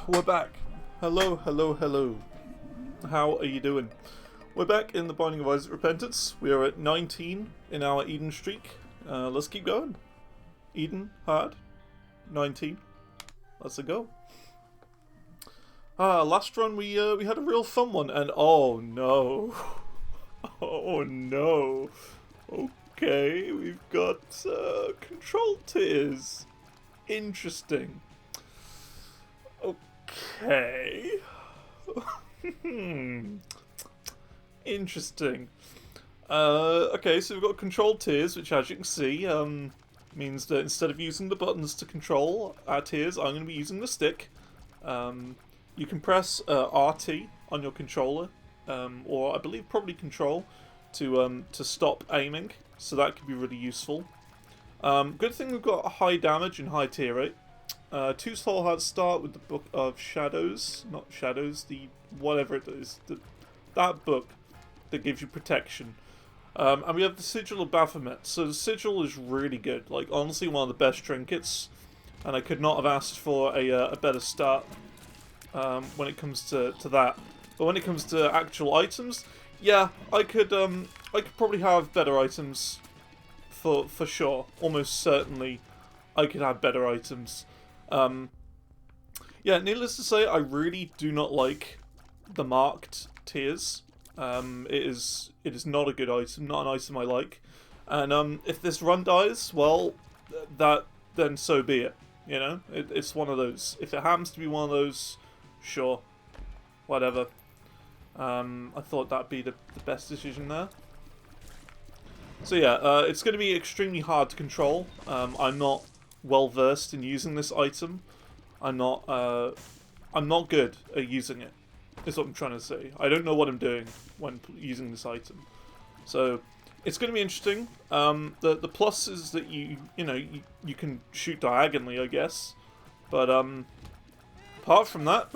We're back. Hello, hello, hello. How are you doing? We're back in the Binding of Isaac Repentance. We are at 19 in our Eden streak. Let's keep going. Eden, hard. 19. Let's go. Last run we had a real fun one, and oh no. Oh no. Okay, we've got control tiers. Interesting. Okay. Interesting. Okay, so we've got control tiers, which as you can see, means that instead of using the buttons to control our tiers, I'm going to be using the stick. You can press RT on your controller, or I believe probably Control, to stop aiming, so that could be really useful. Good thing we've got high damage and high tier rate. 2 soul hearts start with the Book of Shadows, not Shadows, the whatever it is, that book that gives you protection. And we have the Sigil of Baphomet. So the Sigil is really good, like honestly one of the best trinkets, and I could not have asked for a better start when it comes to that. But when it comes to actual items, yeah, I could probably have better items for sure. Almost certainly, I could have better items. Yeah, needless to say, I really do not like the marked tiers. It is not a good item, not an item I like. And if this run dies, well, then so be it. You know, it's one of those. If it happens to be one of those, sure, whatever. I thought that'd be the best decision there. So yeah, it's going to be extremely hard to control. I'm not well versed in using this item. I'm not good at using it, is what I'm trying to say. I don't know what I'm doing when using this item. So it's going to be interesting. The plus is that you can shoot diagonally, I guess. But apart from that,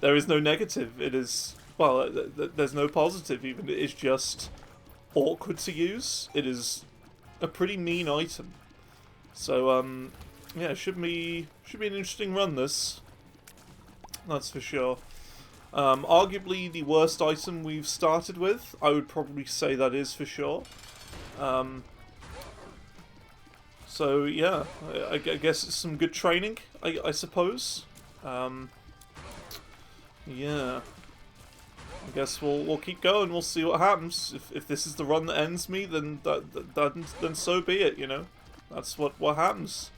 there is no negative. It is, well, there's no positive even. It is just awkward to use. It is a pretty mean item. So yeah, should be an interesting run, this. That's for sure. Arguably the worst item we've started with, I would probably say that is for sure. So yeah, I guess it's some good training, I suppose. Yeah. I guess we'll keep going. We'll see what happens. If this is the run that ends me, then then so be it. You know, that's what happens.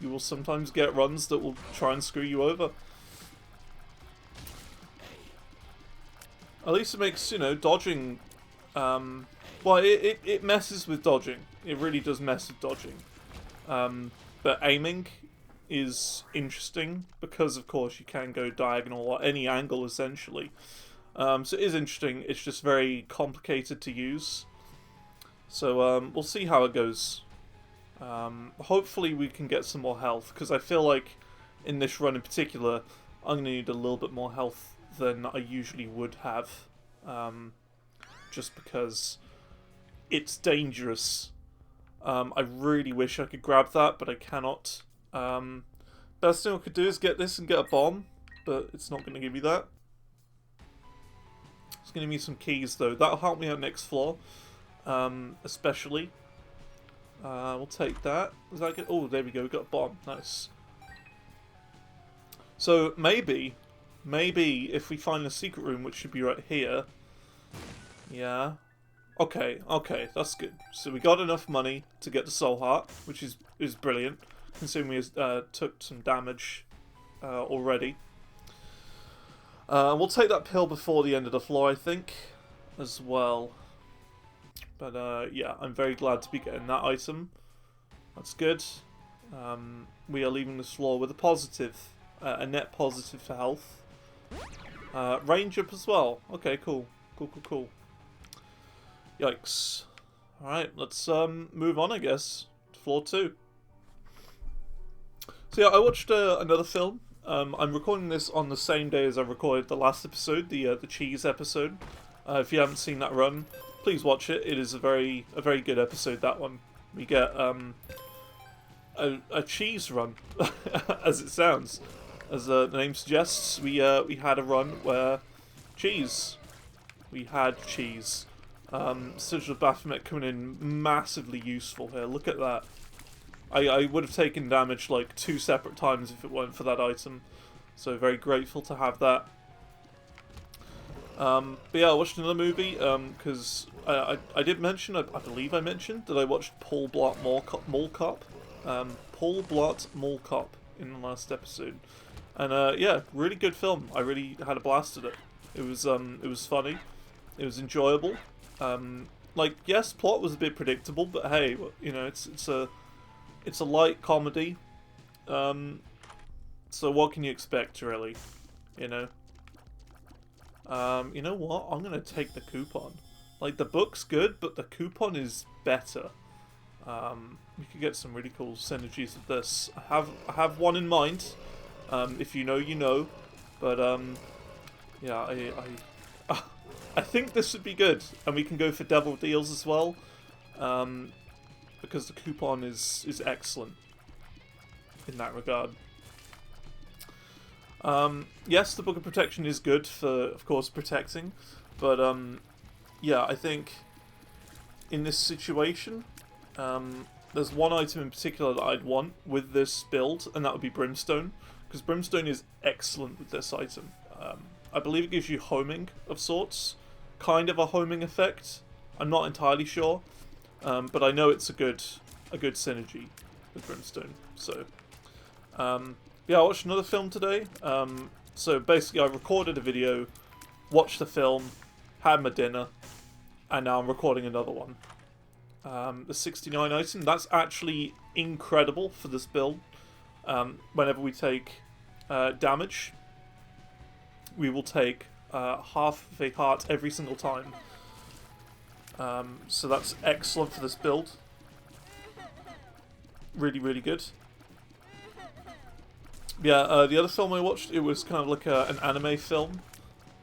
You will sometimes get runs that will try and screw you over. At least it makes, you know, dodging. Well, it messes with dodging. It really does mess with dodging. But aiming is interesting because, of course, you can go diagonal or any angle essentially. So it is interesting. It's just very complicated to use. So we'll see how it goes. Hopefully we can get some more health, because I feel like in this run in particular, I'm going to need a little bit more health than I usually would have. Just because it's dangerous. I really wish I could grab that, but I cannot. Best thing I could do is get this and get a bomb, but it's not going to give you that. It's going to give me some keys though. That'll help me out next floor, especially. We'll take that. Is that good? Oh, there we go. We got a bomb. Nice. So maybe if we find the secret room, which should be right here. Yeah. Okay, that's good. So we got enough money to get the soul heart, which is brilliant, considering we took some damage already. We'll take that pill before the end of the floor, I think, as well. But yeah, I'm very glad to be getting that item. That's good. We are leaving this floor with a positive, a net positive for health. Range up as well. Okay, cool. Cool. Yikes. Alright, let's move on, I guess, to floor 2. So yeah, I watched another film. I'm recording this on the same day as I recorded the last episode, the cheese episode. If you haven't seen that run, please watch it. It is a very good episode, that one. We get a cheese run, as it sounds. As the name suggests, we had a run where we had cheese. Sigil Baphomet coming in massively useful here. Look at that. I would have taken damage like 2 separate times if it weren't for that item. So very grateful to have that. But yeah, I watched another movie because I did mention, I believe I mentioned, that I watched Paul Blart Mall Cop. Paul Blart Mall Cop in the last episode. And yeah, really good film. I really had a blast at it. It was funny. It was enjoyable. Like, yes, plot was a bit predictable, but hey, you know, it's a light comedy. So what can you expect, really? You know? You know what? I'm gonna take the coupon. Like, the book's good, but the coupon is better. We could get some really cool synergies with this. I have one in mind. If you know, you know. But, yeah, I think this would be good. And we can go for devil deals as well. Because the coupon is excellent in that regard. Yes, the Book of Protection is good for, of course, protecting, but yeah, I think in this situation, there's one item in particular that I'd want with this build, and that would be Brimstone, because Brimstone is excellent with this item. I believe it gives you homing of sorts, kind of a homing effect. I'm not entirely sure, but I know it's a good synergy with Brimstone. So. Yeah, I watched another film today. So basically I recorded a video, watched the film, had my dinner, and now I'm recording another one. The 69 item, that's actually incredible for this build. Whenever we take damage, we will take half of a heart every single time. So that's excellent for this build. Really, really good. Yeah, the other film I watched, it was kind of like an anime film,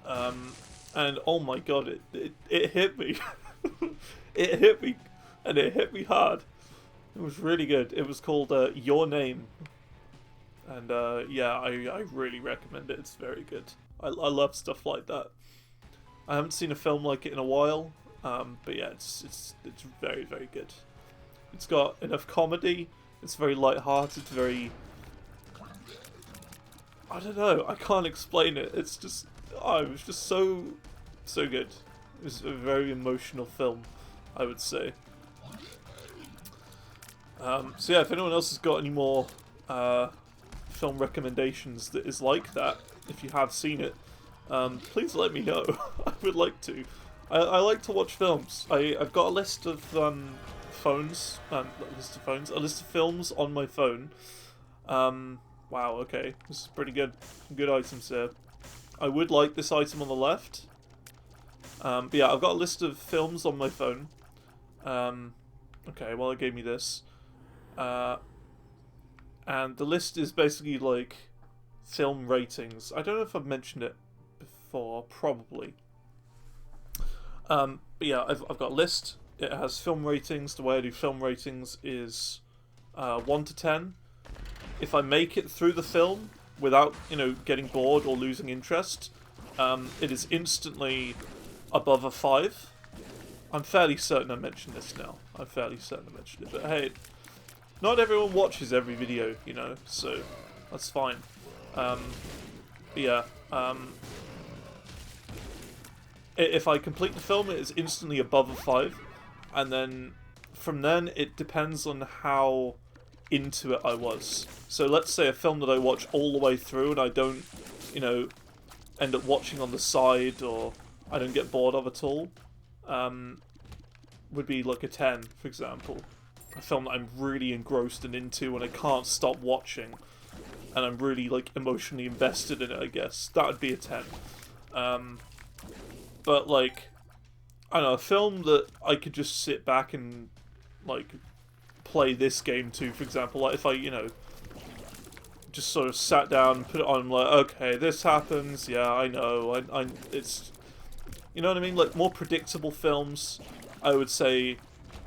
and oh my god, it hit me. It hit me, and it hit me hard. It was really good. It was called Your Name, and yeah, I really recommend it. It's very good. I love stuff like that. I haven't seen a film like it in a while, but yeah, it's very, very good. It's got enough comedy. It's very light-hearted. Very, I don't know, I can't explain it. It's just, oh, it was just so good. It was a very emotional film, I would say. So yeah, if anyone else has got any more film recommendations that is like that, if you have seen it, please let me know. I would like to. I like to watch films. I've got a list of a list of films on my phone. Wow, okay. This is pretty good. Good items here. I would like this item on the left. But yeah, I've got a list of films on my phone. Okay, well, it gave me this. And the list is basically like film ratings. I don't know if I've mentioned it before, probably. But yeah, I've got a list. It has film ratings. The way I do film ratings is 1 to 10. If I make it through the film without, you know, getting bored or losing interest, it is instantly above a 5. I'm fairly certain I mentioned this now. I'm fairly certain I mentioned it. But hey, not everyone watches every video, you know, so that's fine. Yeah. If I complete the film, it is instantly above a 5. And then from then, it depends on how into it I was. So let's say a film that I watch all the way through and I don't, you know, end up watching on the side or I don't get bored of at all, would be like a 10, for example. A film that I'm really engrossed and into and I can't stop watching and I'm really like emotionally invested in it, I guess. That would be a 10. But like, I don't know, a film that I could just sit back and like play this game to, for example, like if I, you know, just sort of sat down and put it on, like, okay, this happens, yeah, I know, it's, you know what I mean, like, more predictable films, I would say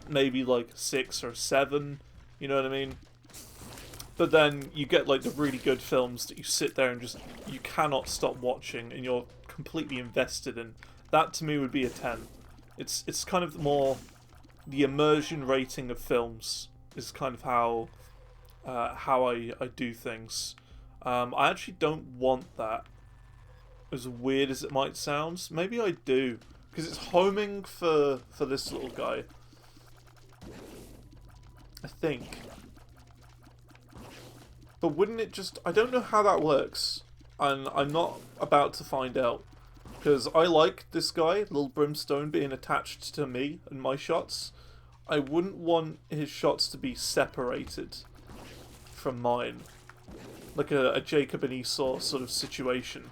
maybe like 6 or 7, you know what I mean, But then you get like the really good films that you sit there and just you cannot stop watching and you're completely invested in. That to me would be a 10. It's kind of more the immersion rating of films is kind of how I do things. I actually don't want that. As weird as it might sound, maybe I do because it's homing for this little guy. I think. But wouldn't it just... I don't know how that works. And I'm not about to find out. Because I like this guy, Little Brimstone, being attached to me and my shots. I wouldn't want his shots to be separated from mine. Like a Jacob and Esau sort of situation.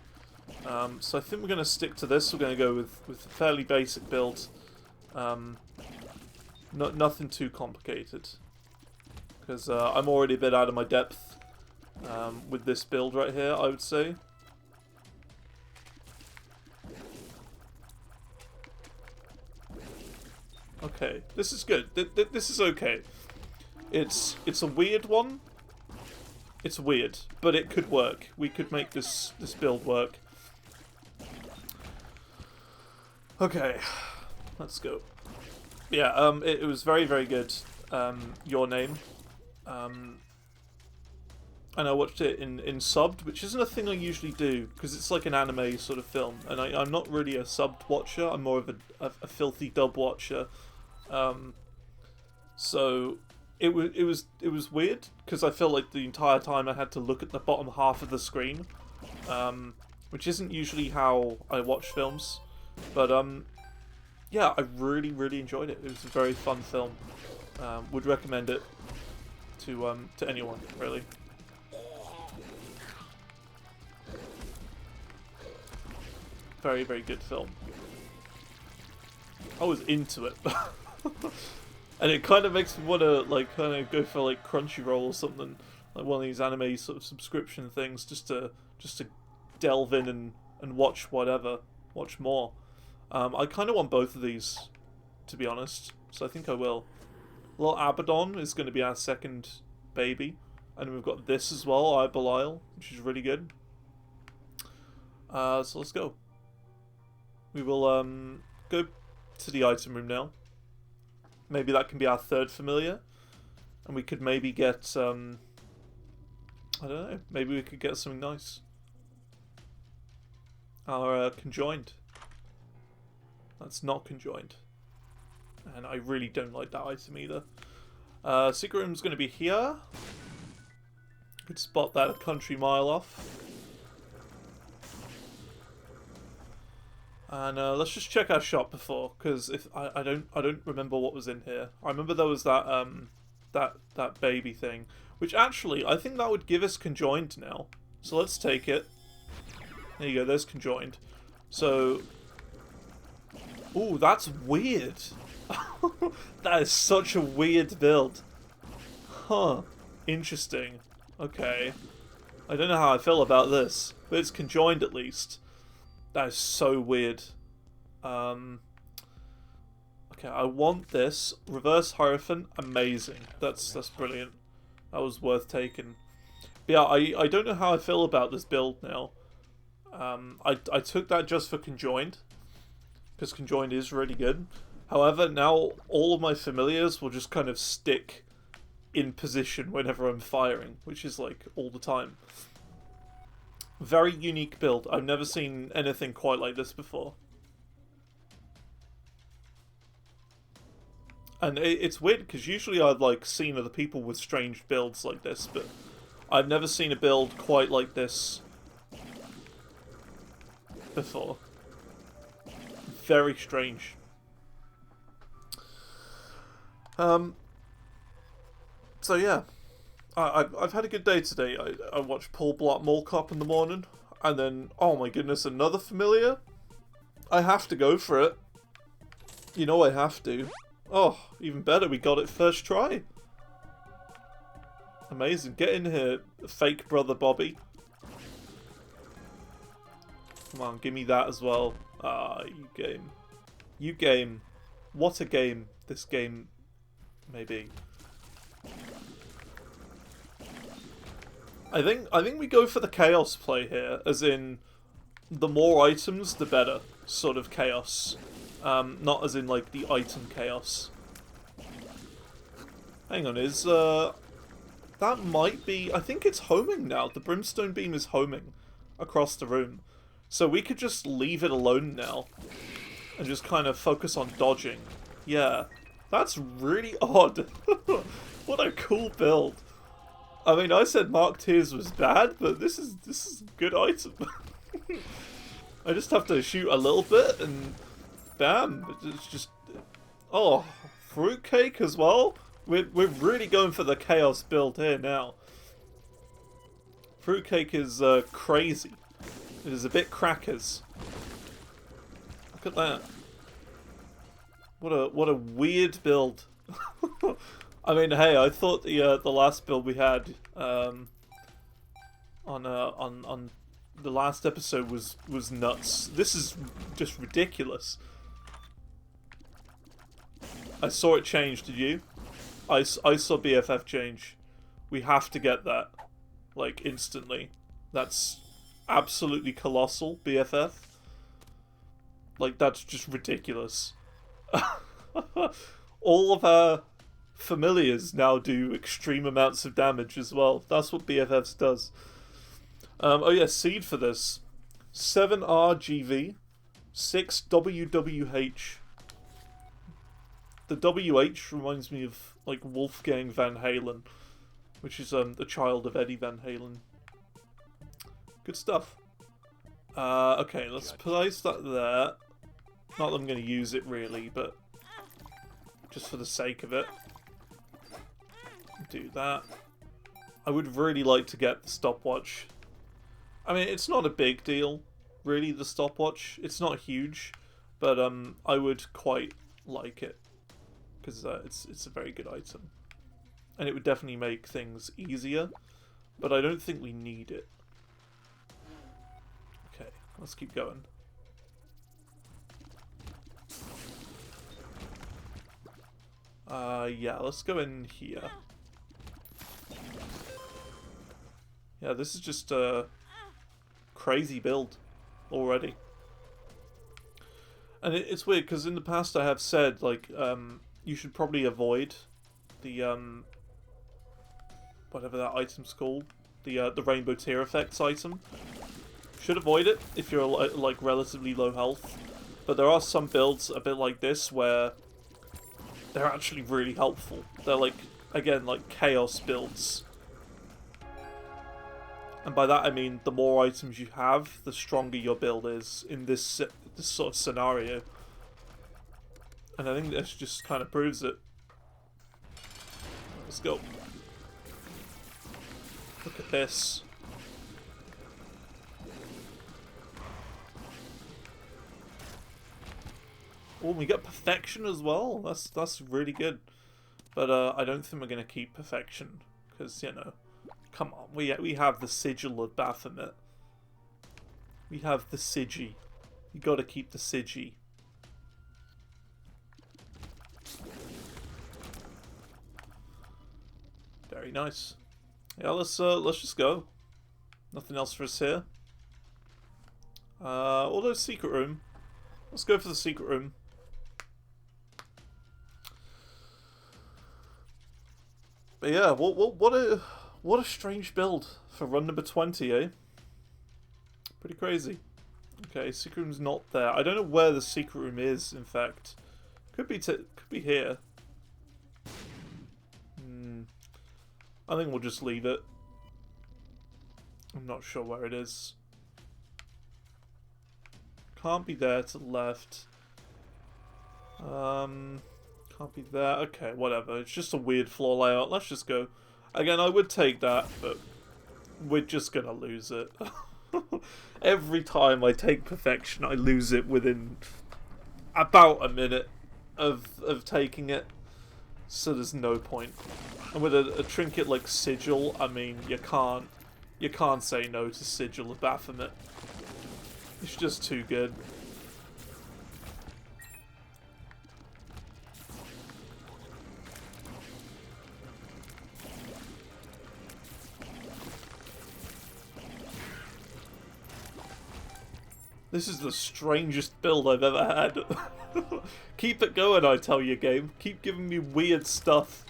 So I think we're going to stick to this. We're going to go with a fairly basic build. Nothing too complicated. Because I'm already a bit out of my depth with this build right here, I would say. Okay, this is good. This is okay. It's a weird one. It's weird, but it could work. We could make this build work. Okay, let's go. Yeah, it was very, very good. Your Name. And I watched it in subbed, which isn't a thing I usually do, because it's like an anime sort of film, and I'm not really a subbed watcher, I'm more of a filthy dub watcher. So it was weird, because I felt like the entire time I had to look at the bottom half of the screen, which isn't usually how I watch films, but yeah, I really, really enjoyed it. It was a very fun film. Would recommend it to anyone, really. Very, very good film. I was into it. And it kind of makes me want to, like, kind of go for, like, Crunchyroll or something. Like one of these anime sort of subscription things, just to delve in and watch whatever. Watch more. I kind of want both of these, to be honest. So I think I will. Little Abaddon is going to be our second baby. And we've got this as well, I Belial, which is really good. So let's go. We will go to the item room now. Maybe that can be our third familiar. And we could maybe get, I don't know, maybe we could get something nice. Our conjoined. That's not conjoined. And I really don't like that item either. Secret room's going to be here. Could spot that a country mile off. And let's just check our shop before, because if I don't remember what was in here. I remember there was that that baby thing, which actually I think that would give us conjoined now. So let's take it. There you go. There's conjoined. So, ooh, that's weird. That is such a weird build. Huh. Interesting. Okay. I don't know how I feel about this, but it's conjoined at least. That is so weird. Okay, I want this. Reverse Hierophant, amazing. That's brilliant. That was worth taking. But yeah, I don't know how I feel about this build now. I took that just for conjoined, because conjoined is really good. However, now all of my familiars will just kind of stick in position whenever I'm firing, which is like all the time. Very unique build. I've never seen anything quite like this before. And it's weird, because usually I've like seen other people with strange builds like this, but I've never seen a build quite like this before. Very strange. So yeah. I've had a good day today. I watched Paul Blart Mall Cop in the morning, and then, oh my goodness, another familiar? I have to go for it. You know I have to. Oh, even better, we got it first try. Amazing. Get in here, fake brother Bobby. Come on, give me that as well. Ah, you game. You game. What a game this game may be. I think we go for the chaos play here, as in the more items, the better sort of chaos. Not as in like the item chaos. Hang on, that might be... I think it's homing now. The brimstone beam is homing across the room. So we could just leave it alone now and just kind of focus on dodging. Yeah, that's really odd. What a cool build. I mean, I said Mark Tears was bad, but this is a good item. I just have to shoot a little bit and bam, it's just... Oh, fruitcake as well? We're really going for the chaos build here now. Fruitcake is crazy. It is a bit crackers. Look at that. What a weird build. I mean, hey, I thought the last build we had on the last episode was nuts. This is just ridiculous. I saw it change. Did you? I saw BFF change. We have to get that, like, instantly. That's absolutely colossal, BFF. Like, that's just ridiculous. All of our familiars now do extreme amounts of damage as well. That's what BFFs does. Oh yeah, seed for this. 7RGV, 6WWH. The WH reminds me of, like, Wolfgang Van Halen, which is the child of Eddie Van Halen. Good stuff. Okay, let's place that there. Not that I'm going to use it really, but just for the sake of it. Do that. I would really like to get the stopwatch. I mean, it's not a big deal, really, the stopwatch. It's not huge, but I would quite like it. Because it's a very good item. And it would definitely make things easier. But I don't think we need it. Okay, let's keep going. Yeah, let's go in here. Yeah, this is just a crazy build already. And it's weird, because in the past I have said, like, you should probably avoid the, whatever that item's called. The Rainbow Tear Effects item. Should avoid it if you're, like, relatively low health. But there are some builds a bit like this where they're actually really helpful. They're, like, again, like, chaos builds. And by that I mean the more items you have, the stronger your build is in this sort of scenario. And I think this just kind of proves it. Let's go. Look at this. Oh, we got perfection as well. That's really good. But I don't think we're gonna keep perfection because, you know, come on, we have the sigil of Baphomet. We have the Sigi. You got to keep the Sigi. Very nice. Yeah, let's just go. Nothing else for us here. Although secret room. Let's go for the secret room. But yeah, what a strange build for run number 20, eh? Pretty crazy. Okay, secret room's not there. I don't know where the secret room is. In fact, could be here. I think we'll just leave it. I'm not sure where it is. Can't be there to the left. Can't be there. Okay, whatever. It's just a weird floor layout. Let's just go. Again, I would take that, but we're just gonna lose it. Every time I take perfection, I lose it within about a minute of taking it. So there's no point. And with a trinket like Sigil, I mean, you can't say no to Sigil of Baphomet. It's just too good. This is the strangest build I've ever had. Keep it going, I tell you, game. Keep giving me weird stuff.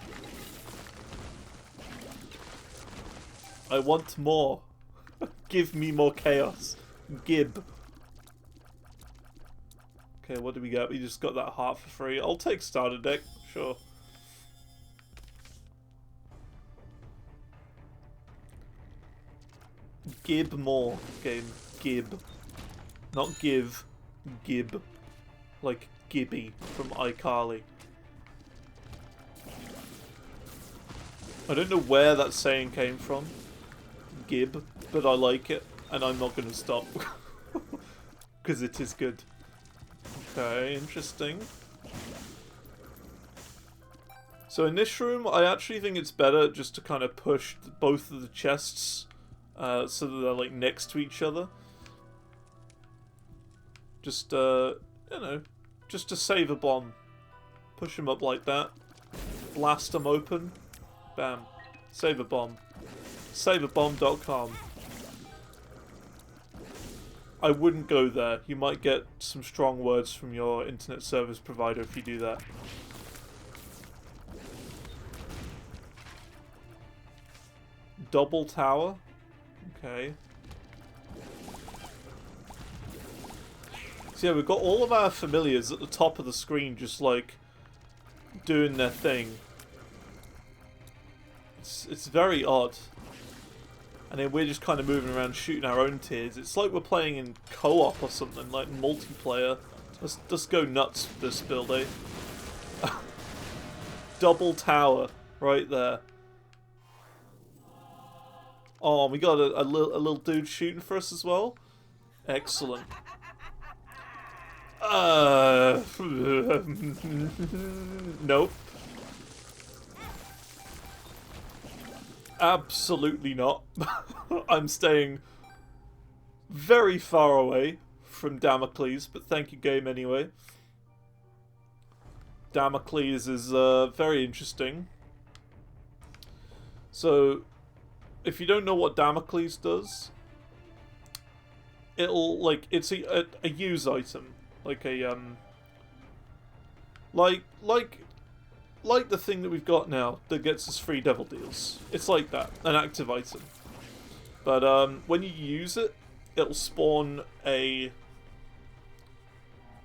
I want more. Give me more chaos. Gib. Okay, what do we get? We just got that heart for free. I'll take starter deck, sure. Gib more, game. Gib. Not give. Gib. Like Gibby from iCarly. I don't know where that saying came from. Gib, but I like it, and I'm not going to stop. Because it is good. Okay, interesting. So in this room, I actually think it's better just to kind of push both of the chests so that they're like next to each other. Just, you know, just to save a bomb. Push them up like that. Blast them open. Bam. Save a bomb. SaveAbomb.com. I wouldn't go there. You might get some strong words from your internet service provider if you do that. Double tower. Okay. So yeah, we've got all of our familiars at the top of the screen just like doing their thing. It's very odd. And then we're just kind of moving around shooting our own tiers. It's like we're playing in co-op or something, like multiplayer. Let's go nuts with this build, eh? Double tower right there. Oh, we got a little dude shooting for us as well. Excellent. Nope. Absolutely not. I'm staying very far away from Damocles, but thank you, game, anyway. Damocles is very interesting. So, if you don't know what Damocles does, it'll, like, it's a use item. Like a, like the thing that we've got now that gets us free devil deals. It's like that, an active item. But when you use it, it'll spawn a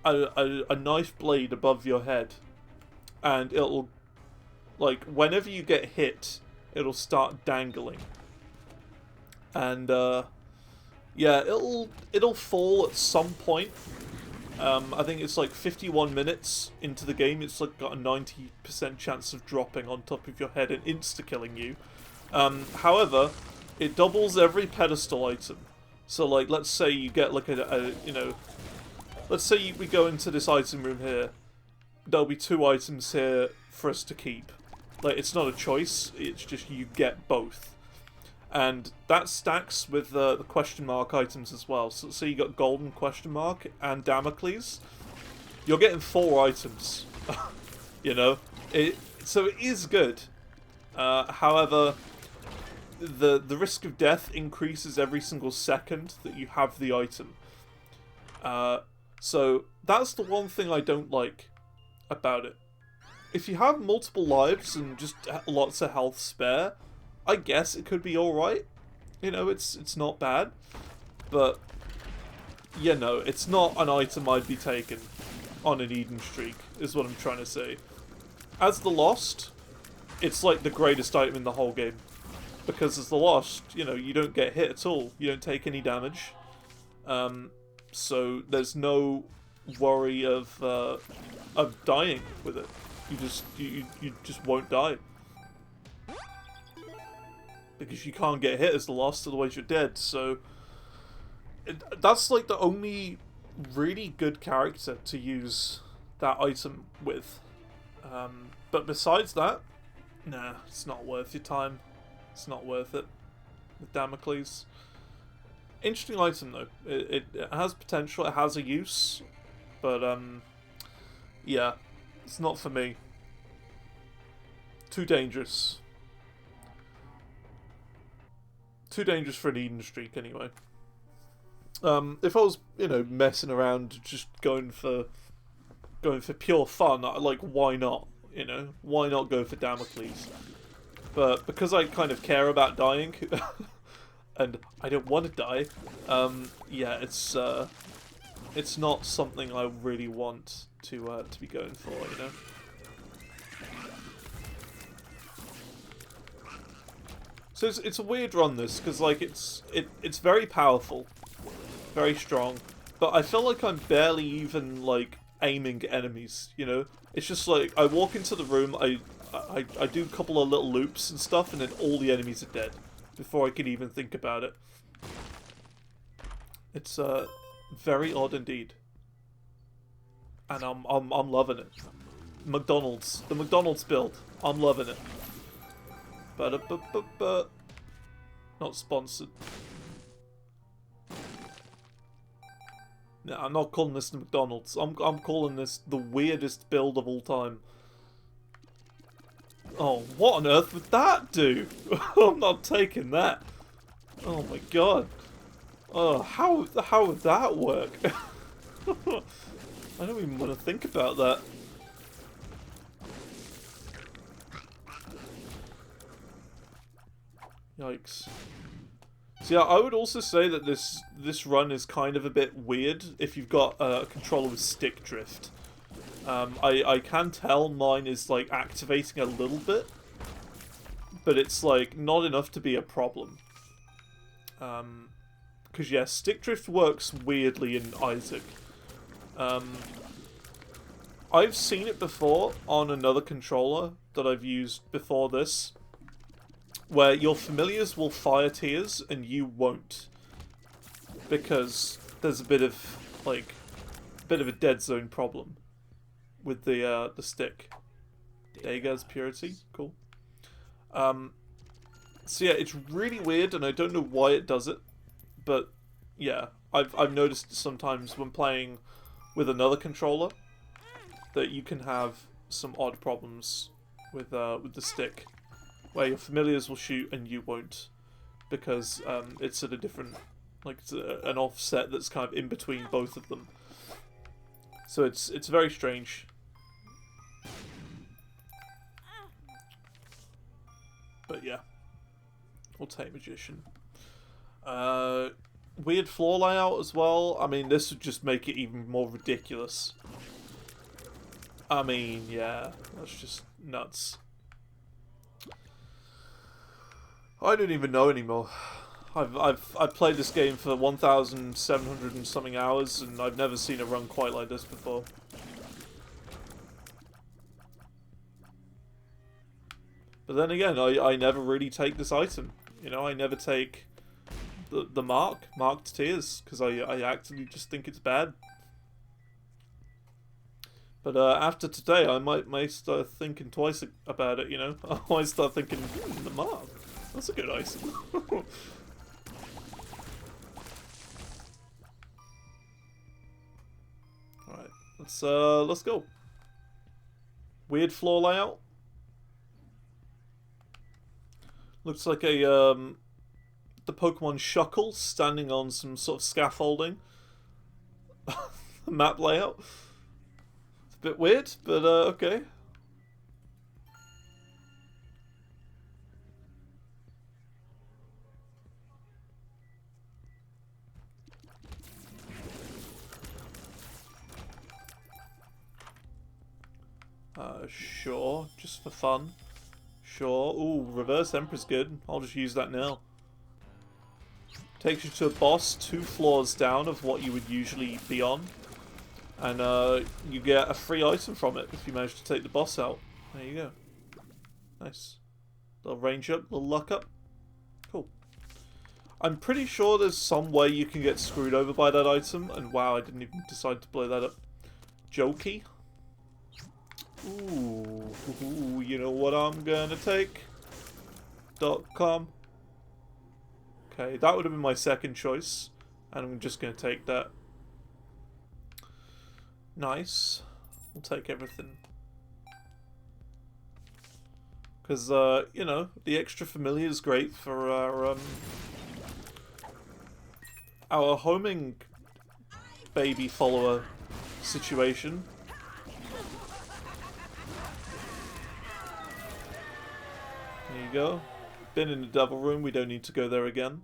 knife blade above your head, and it'll, like, whenever you get hit, it'll start dangling. And yeah, it'll fall at some point. I think it's like 51 minutes into the game, it's like got a 90% chance of dropping on top of your head and insta-killing you. However, it doubles every pedestal item. So like, let's say you get like you know, let's say we go into this item room here, there'll be 2 items here for us to keep. Like, it's not a choice, it's just you get both. And that stacks with the question mark items as well. So you got golden question mark and Damocles. You're getting 4 items. You know? So it is good. However, the risk of death increases every single second that you have the item. So that's the one thing I don't like about it. If you have multiple lives and just lots of health spare, I guess it could be alright. You know, it's not bad. But, you know, it's not an item I'd be taking on an Eden streak, is what I'm trying to say. As the Lost, it's like the greatest item in the whole game. Because as the Lost, you know, you don't get hit at all. You don't take any damage. So there's no worry of dying with it. You just won't die. Because you can't get hit as the Lost, otherwise you're dead, so... that's like the only really good character to use that item with. But besides that, nah, it's not worth your time. It's not worth it. With Damocles. Interesting item though. It has potential, it has a use, but yeah, it's not for me. Too dangerous. Too dangerous for an Eden streak, anyway. If I was, messing around, just going for pure fun, like, why not? Why not go for Damocles? But because I kind of care about dying, and I don't want to die, yeah, it's not something I really want to be going for. So it's a weird run, this, because like it's very powerful, very strong, but I feel like I'm barely even like aiming enemies. It's just like I walk into the room, I do a couple of little loops and stuff, and then all the enemies are dead before I can even think about it. It's very odd indeed, and I'm loving it. The McDonald's build, I'm loving it. But not sponsored. No, I'm not calling this the McDonald's. I'm calling this the weirdest build of all time. Oh, what on earth would that do? I'm not taking that. Oh my god. Oh, how would that work? I don't even want to think about that. Yikes. So yeah, I would also say that this run is kind of a bit weird if you've got a controller with stick drift. I can tell mine is like activating a little bit, but it's like not enough to be a problem. Because yeah, stick drift works weirdly in Isaac. I've seen it before on another controller that I've used before this, where your familiars will fire tears and you won't, because there's a bit of a dead zone problem with the stick. Dega's purity, cool. So yeah, it's really weird, and I don't know why it does it, but yeah, I've noticed sometimes when playing with another controller that you can have some odd problems with the stick, where your familiars will shoot and you won't, because it's at a different, like it's an offset that's kind of in between both of them. So it's very strange. But yeah, we'll take Magician. Weird floor layout as well. I mean, this would just make it even more ridiculous. I mean, yeah, that's just nuts. I don't even know anymore. I've played this game for 1,700 and something hours, and I've never seen a run quite like this before. But then again, I never really take this item. I never take the marked tears, because I actively just think it's bad. But after today, I might start thinking twice about it. I might start thinking, the mark. That's a good item. Alright, let's go. Weird floor layout. Looks like the Pokemon Shuckle standing on some sort of scaffolding. Map layout. It's a bit weird, but okay. Sure, just for fun. Sure. Ooh, Reverse Emperor's good. I'll just use that now. Takes you to a boss 2 floors down of what you would usually be on. And you get a free item from it if you manage to take the boss out. There you go. Nice. Little range up, little luck up. Cool. I'm pretty sure there's some way you can get screwed over by that item. And wow, I didn't even decide to blow that up. Jokey. Ooh, you know what I'm gonna take? .com. Okay, that would have been my second choice, and I'm just gonna take that. Nice. We'll take everything. Because, the extra familiar is great for our, our homing baby follower situation. There you go. Been in the devil room, we don't need to go there again.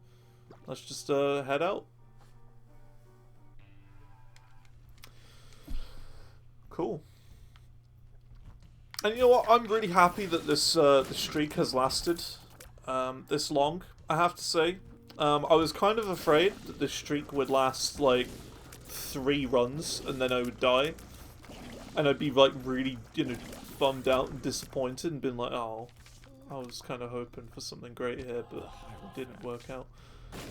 Let's just head out. Cool. And you know what? I'm really happy that this the streak has lasted this long, I have to say. I was kind of afraid that this streak would last like 3 runs and then I would die. And I'd be like really, you know, bummed out and disappointed and been like, oh, I was kind of hoping for something great here, but it didn't work out.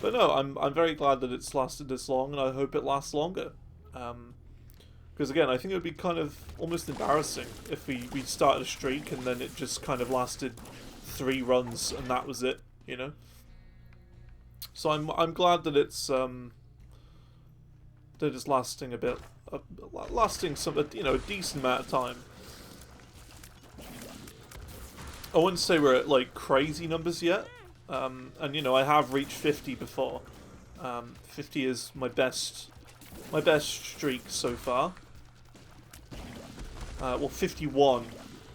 But no, I'm very glad that it's lasted this long, and I hope it lasts longer. Because again, I think it would be kind of almost embarrassing if we started a streak and then it just kind of lasted 3 runs and that was it, you know. So I'm glad that it's lasting a bit, lasting some, you know, a decent amount of time. I wouldn't say we're at like crazy numbers yet, and you know I have reached 50 before. 50 is my best streak so far. Well, 51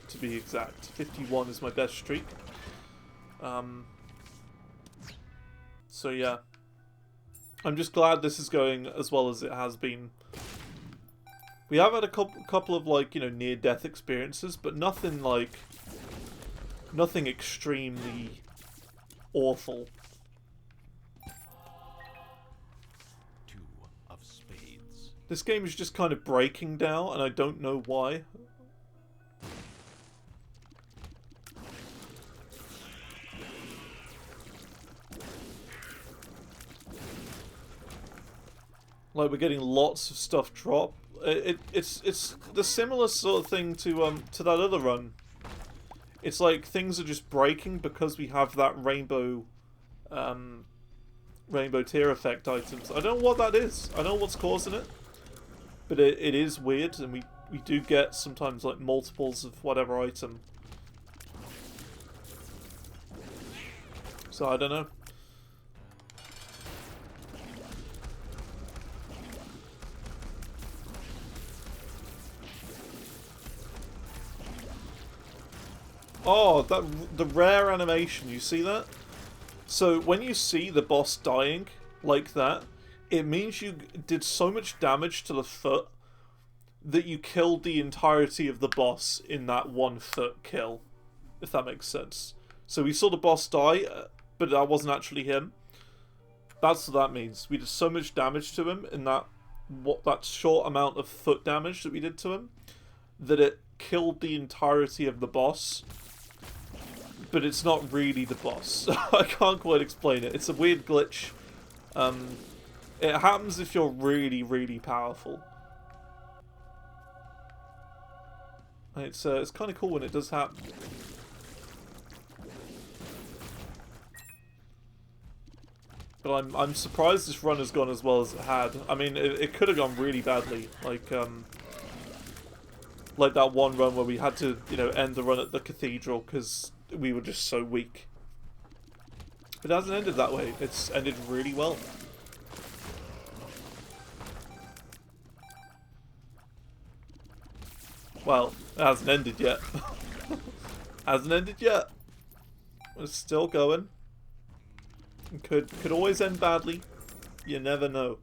to be exact. 51 is my best streak. So yeah, I'm just glad this is going as well as it has been. We have had a couple of like, you know, near-death experiences, but nothing like. Nothing extremely awful. 2 of spades. This game is just kind of breaking down, and I don't know why. Like, we're getting lots of stuff drop. It's the similar sort of thing to that other run. It's like things are just breaking because we have that rainbow tier effect items. I don't know what that is. I don't know what's causing it. But it is weird, and we do get sometimes like multiples of whatever item. So I don't know. Oh, the rare animation, you see that? So when you see the boss dying like that, it means you did so much damage to the foot that you killed the entirety of the boss in that 1 foot kill, if that makes sense. So we saw the boss die, but that wasn't actually him. That's what that means. We did so much damage to him in that short amount of foot damage that we did to him that it killed the entirety of the boss. But it's not really the boss. I can't quite explain it. It's a weird glitch. It happens if you're really, really powerful. It's kind of cool when it does happen. But I'm surprised this run has gone as well as it had. I mean, it could have gone really badly. Like that one run where we had to, you know, end the run at the cathedral because we were just so weak. But it hasn't ended that way. It's ended really well. Well, it hasn't ended yet. Hasn't ended yet. It's still going. It could always end badly. You never know.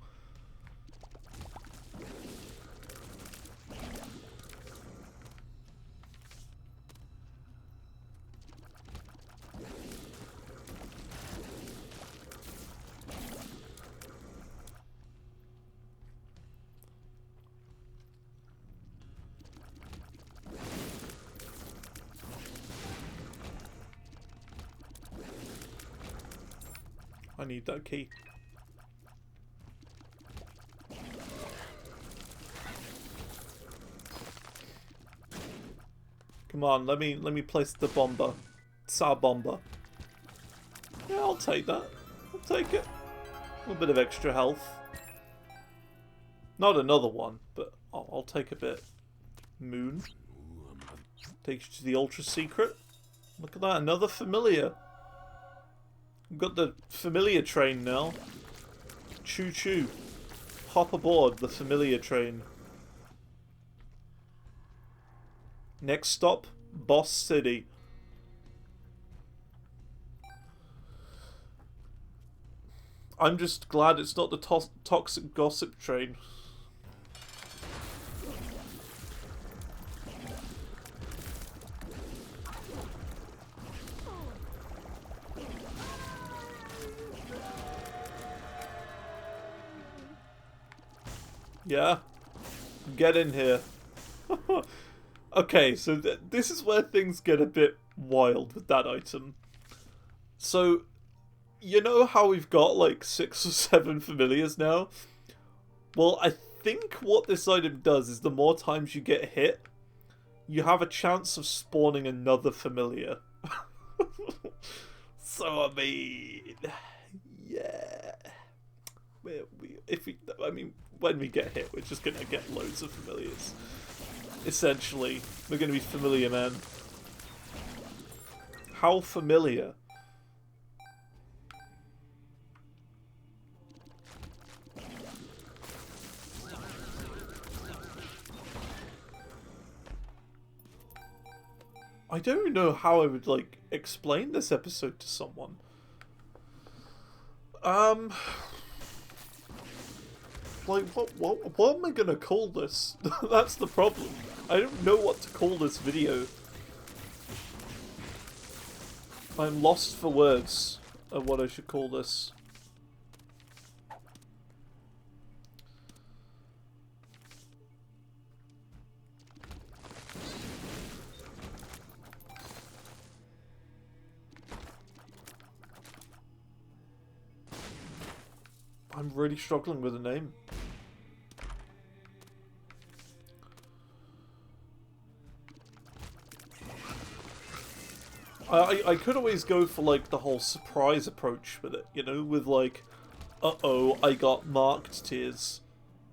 I need that key. Come on, let me place the bomber. Tsar bomber. Yeah, I'll take that. I'll take it. A little bit of extra health. Not another one, but I'll take a bit. Moon. Takes you to the ultra secret. Look at that, another familiar. We've got the familiar train now. Choo choo. Hop aboard the familiar train. Next stop, Boss City. I'm just glad it's not the toxic gossip train. Yeah? Get in here. Okay, so this is where things get a bit wild with that item. So, you know how we've got like 6 or 7 familiars now? Well, I think what this item does is the more times you get hit, you have a chance of spawning another familiar. So, I mean... Yeah... when we get hit, we're just gonna get loads of familiars. Essentially, we're gonna be familiar, man. How familiar? I don't know how I would, like, explain this episode to someone. Like, what am I gonna call this? That's the problem. I don't know what to call this video. I'm lost for words of what I should call this. I'm really struggling with a name. I could always go for, like, the whole surprise approach with it, you know? With, like, uh-oh, I got marked tears.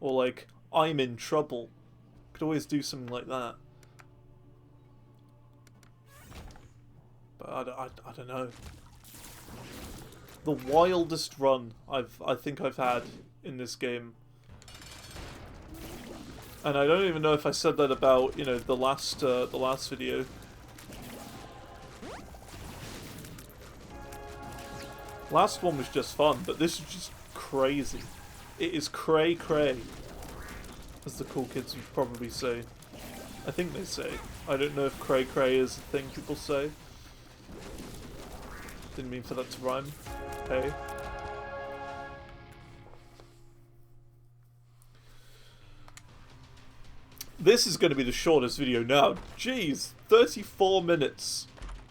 Or, like, I'm in trouble. Could always do something like that. But I don't know. The wildest run I think I've had in this game. And I don't even know if I said that about, you know, the last video. Last one was just fun, but this is just crazy. It is cray-cray, as the cool kids would probably say. I think they say. I don't know if cray-cray is a thing people say. Didn't mean for that to rhyme. Hey. This is going to be the shortest video now. Jeez, 34 minutes.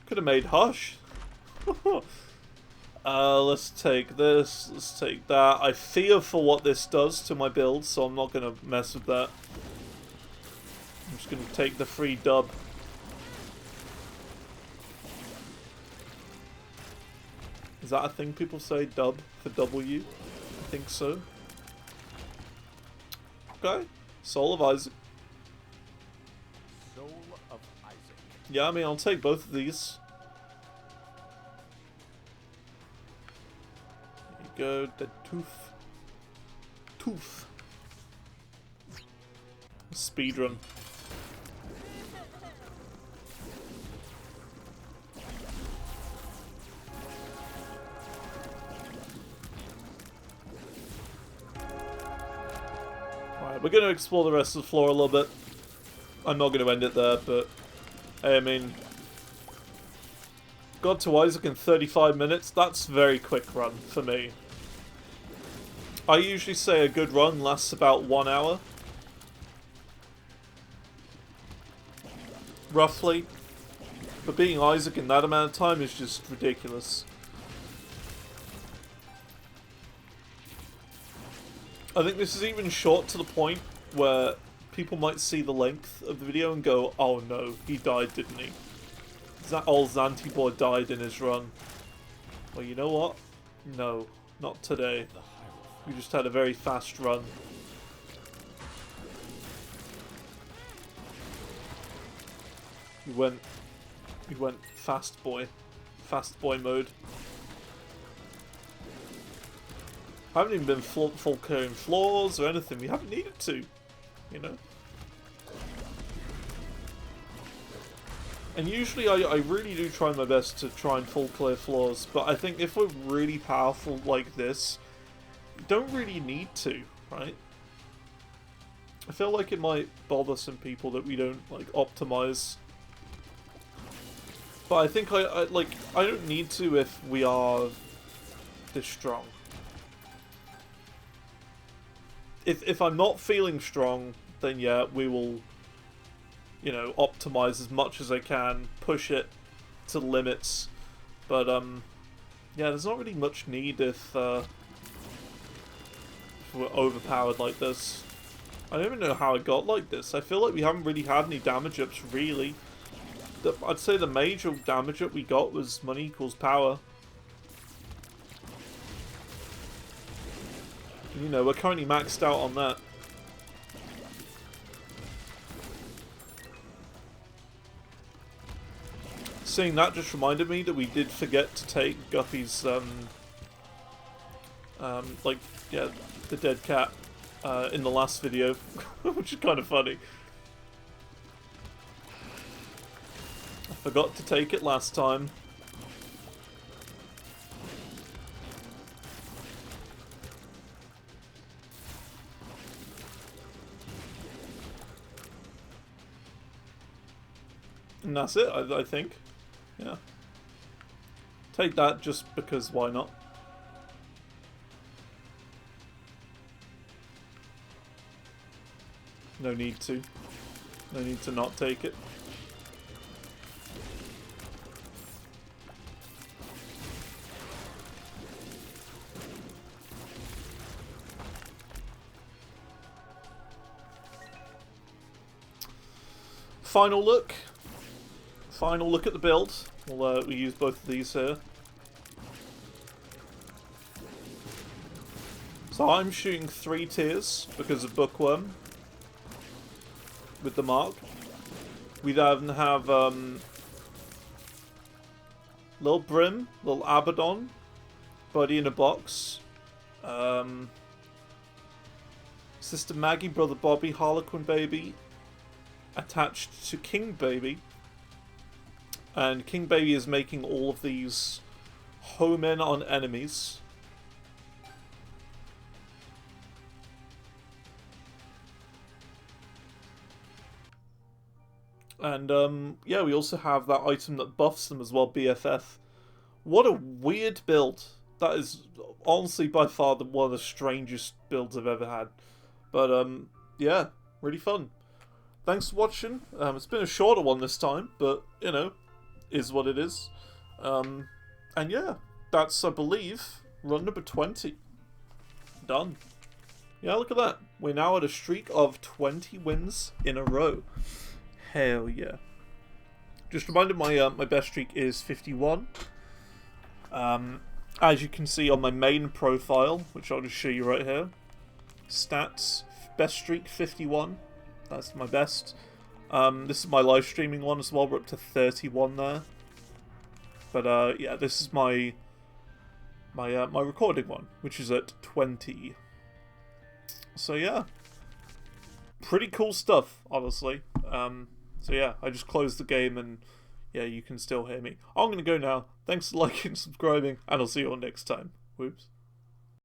Could have made Hush. Let's take this, let's take that. I fear for what this does to my build, so I'm not going to mess with that. I'm just going to take the free dub. Is that a thing people say, dub for W? I think so. Okay, Soul of Isaac. Soul of Isaac. Yeah, I mean, I'll take both of these. Go the tooth. Tooth. Speedrun. Alright, we're going to explore the rest of the floor a little bit. I'm not going to end it there, but I mean, got to Isaac in 35 minutes. That's a very quick run for me. I usually say a good run lasts about 1 hour. Roughly. But being Isaac in that amount of time is just ridiculous. I think this is even short to the point where people might see the length of the video and go, oh no, he died, didn't he? That old Xanty boy died in his run. Well, you know what? No, not today. We just had a very fast run. We went fast boy mode. I haven't even been full clearing floors or anything. We haven't needed to, you know. And usually I really do try my best to try and full clear floors, but I think if we're really powerful like this, you don't really need to, right? I feel like it might bother some people that we don't, like, optimize. But I think I don't need to if we are this strong. If I'm not feeling strong, then yeah, we will, you know, optimize as much as I can, push it to the limits. But yeah, there's not really much need if we're overpowered like this. I don't even know how it got like this. I feel like we haven't really had any damage ups, really. I'd say the major damage up we got was money equals power. You know, we're currently maxed out on that. Seeing that just reminded me that we did forget to take Guppy's, like, yeah, the dead cat, in the last video, which is kind of funny. I forgot to take it last time. And that's it, I think. Yeah. Take that just because why not? No need to. No need to not take it. Final look. Final look at the build. We use both of these here. So I'm shooting 3 tiers because of Bookworm with the mark. We then have Lil Brim, Lil Abaddon, Buddy in a Box, Sister Maggie, Brother Bobby, Harlequin Baby, attached to King Baby. And King Baby is making all of these home in on enemies. And yeah, we also have that item that buffs them as well, BFF. What a weird build. That is honestly by far one of the strangest builds I've ever had. But yeah, really fun. Thanks for watching. It's been a shorter one this time, but you know, is what it is. And yeah, that's, I believe, run number 20. Done. Yeah, look at that. We're now at a streak of 20 wins in a row. Hell yeah. Just reminded my best streak is 51. As you can see on my main profile, which I'll just show you right here. Stats, best streak 51. That's my best. This is my live streaming one as well. We're up to 31 there. But yeah, this is my recording one, which is at 20. So yeah, pretty cool stuff, honestly. So yeah, I just closed the game and yeah, you can still hear me. I'm gonna go now. Thanks for liking and subscribing, and I'll see you all next time. Whoops.